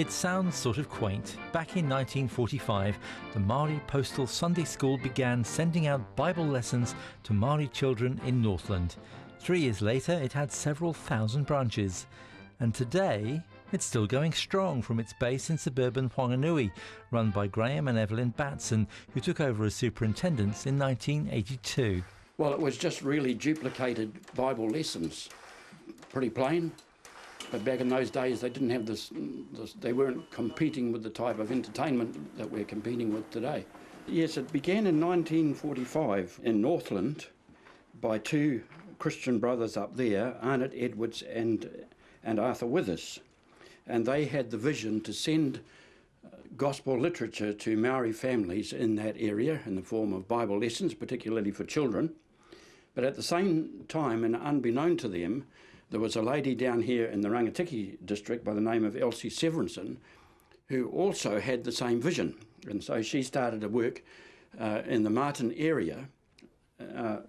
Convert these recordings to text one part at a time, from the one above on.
It sounds sort of quaint. Back in 1945, the Maori Postal Sunday School began sending out Bible lessons to Maori children in Northland. 3 years later, it had several thousand branches. And today, it's still going strong from its base in suburban Whanganui, run by Graham and Evelyn Batson, who took over as superintendents in 1982. Well, it was just really duplicated Bible lessons. Pretty plain. But back in those days, they didn't have this, they weren't competing with the type of entertainment that we're competing with today. Yes, it began in 1945 in Northland by two Christian brothers up there, Arnott Edwards and Arthur Withers. And they had the vision to send gospel literature to Maori families in that area in the form of Bible lessons, particularly for children. But at the same time, and unbeknown to them, there was a lady down here in the Rangatiki district by the name of Elsie Severinson who also had the same vision. And so she started to work in the Martin area,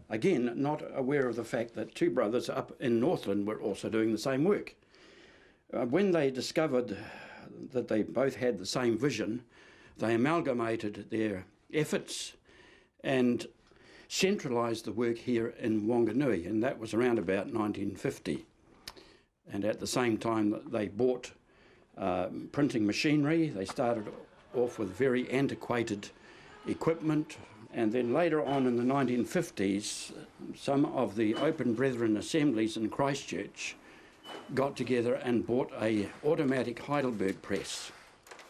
again, not aware of the fact that two brothers up in Northland were also doing the same work. When they discovered that they both had the same vision, they amalgamated their efforts and centralised the work here in Whanganui, and that was around about 1950. And at the same time, they bought printing machinery. They started off with very antiquated equipment, and then later on in the 1950s, some of the Open Brethren assemblies in Christchurch got together and bought a automatic Heidelberg press,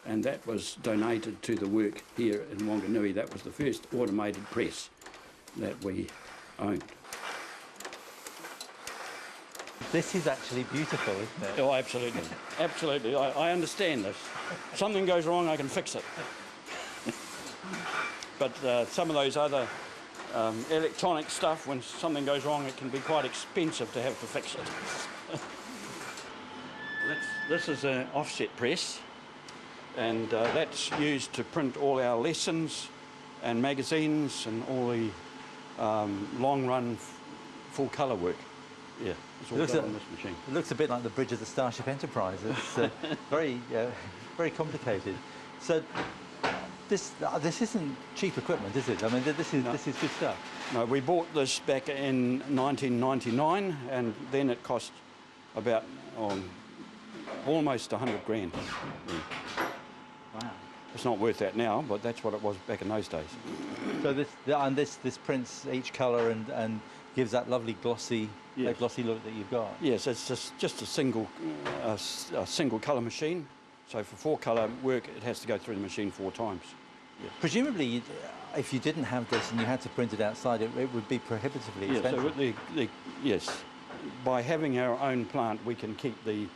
and that was donated to the work here in Whanganui. That was the first automated press that we owned. This is actually beautiful, isn't it? Oh, absolutely. Absolutely. I understand this. If something goes wrong, I can fix it. But some of those other electronic stuff, when something goes wrong, it can be quite expensive to have to fix it. This is an offset press, and that's used to print all our lessons and magazines and all the long-run full-colour work. Yeah, it's all done on this machine. It looks a bit like the bridge of the Starship Enterprise. It's very complicated. So this isn't cheap equipment, is it? I mean, this is good stuff. No, we bought this back in 1999, and then it cost about almost 100 grand. Yeah. Wow. It's not worth that now, but that's what it was back in those days. So this prints each colour and gives that lovely glossy, yes, that glossy look that you've got. Yes, it's just a single colour machine. So for 4 colour work, it has to go through the machine 4 times. Yeah. Presumably, if you didn't have this and you had to print it outside, it would be prohibitively expensive. So yes, by having our own plant, we can keep the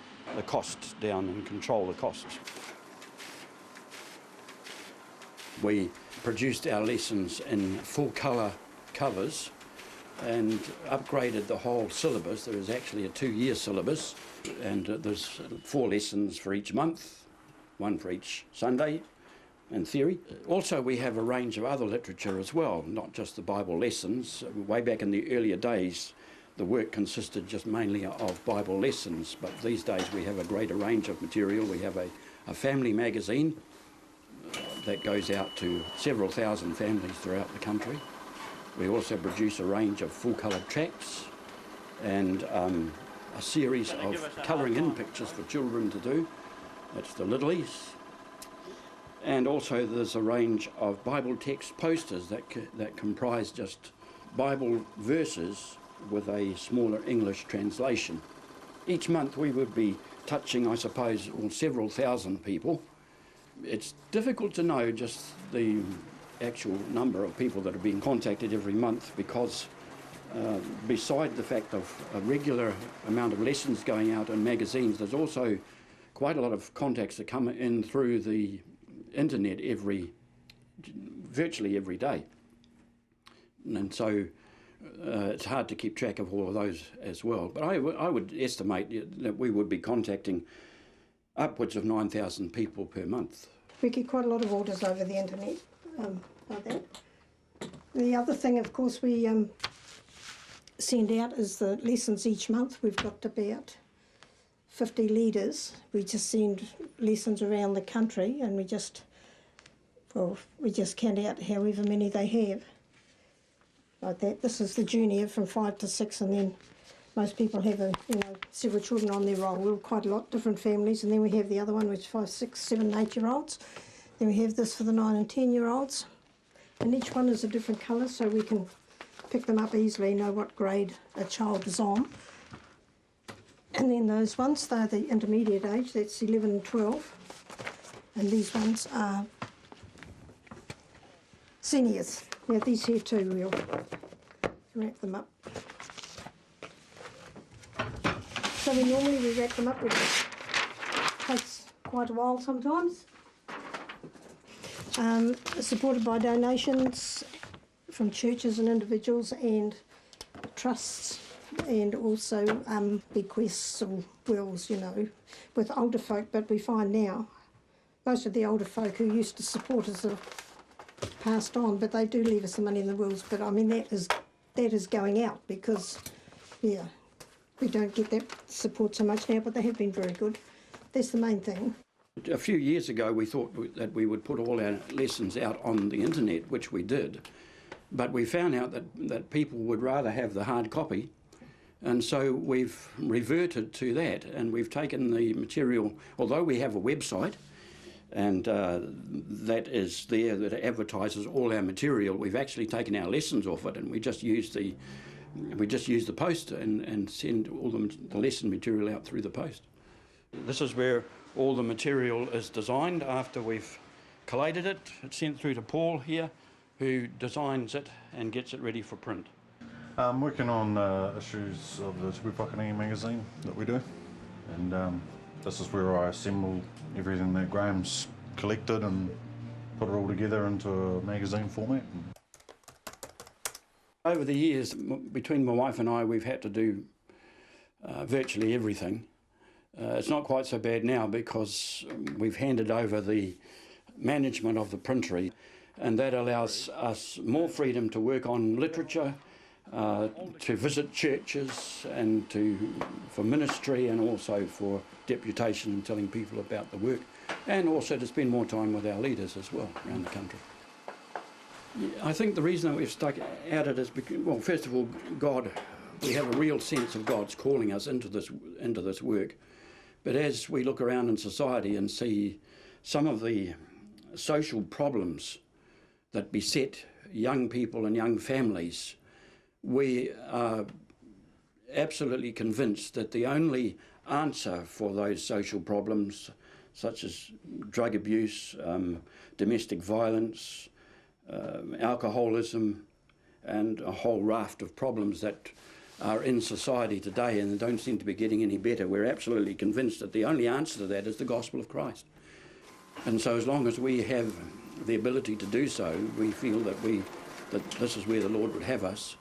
costs down and control the costs. We produced our lessons in full colour covers and upgraded the whole syllabus. There is actually a 2-year syllabus, and there's 4 lessons for each month, 1 for each Sunday in theory. Also, we have a range of other literature as well, not just the Bible lessons. Way back in the earlier days, the work consisted just mainly of Bible lessons, but these days we have a greater range of material. We have a family magazine that goes out to several thousand families throughout the country. We also produce a range of full-colour tracts and a series of colouring in pictures for children to do. That's the Littlies. And also there's a range of Bible text posters that comprise just Bible verses with a smaller English translation. Each month we would be touching, I suppose, several thousand people. It's difficult to know just the actual number of people that are being contacted every month, because beside the fact of a regular amount of lessons going out in magazines, there's also quite a lot of contacts that come in through the internet virtually every day. And so it's hard to keep track of all of those as well. But I would estimate that we would be contacting upwards of 9,000 people per month. We get quite a lot of orders over the internet like that. The other thing, of course, we send out is the lessons each month. We've got about 50 leaders. We just send lessons around the country, and we just count out however many they have. Like that. This is the junior from 5 to 6, and then most people have several children on their roll. We're quite a lot, different families, and then we have the other one which is 5, 6, 7, 8-year-olds. Then we have this for the 9 and 10-year-olds, and each one is a different colour, so we can pick them up easily, know what grade a child is on. And then those ones, they're the intermediate age, that's 11 and 12, and these ones are seniors. Now these here too, we'll wrap them up. So we wrap them up, which takes quite a while sometimes. Supported by donations from churches and individuals and trusts, and also bequests or wills, with older folk. But we find now most of the older folk who used to support us have passed on, but they do leave us the money in the wills. But I mean, that is going out because, yeah, we don't get that support so much now, but they have been very good. That's the main thing. A few years ago we thought that we would put all our lessons out on the internet, which we did, but we found out that people would rather have the hard copy, and so we've reverted to that, and we've taken the material, although we have a website, and that is there, that advertises all our material. We've actually taken our lessons off it, and we just use the post and send all the lesson material out through the post. This is where all the material is designed after we've collated it. It's sent through to Paul here, who designs it and gets it ready for print. I'm working on issues of the Te Reo magazine that we do, and this is where I assemble everything that Graham's collected and put it all together into a magazine format. Over the years, between my wife and I, we've had to do virtually everything. It's not quite so bad now because we've handed over the management of the printery, and that allows us more freedom to work on literature, to visit churches, and for ministry, and also for deputation and telling people about the work, and also to spend more time with our leaders as well around the country. I think the reason that we've stuck at it is because, well, first of all, God, we have a real sense of God's calling us into this work. But as we look around in society and see some of the social problems that beset young people and young families, we are absolutely convinced that the only answer for those social problems, such as drug abuse, domestic violence, alcoholism, and a whole raft of problems that are in society today and don't seem to be getting any better, we're absolutely convinced that the only answer to that is the gospel of Christ. And so as long as we have the ability to do so, we feel that this is where the Lord would have us.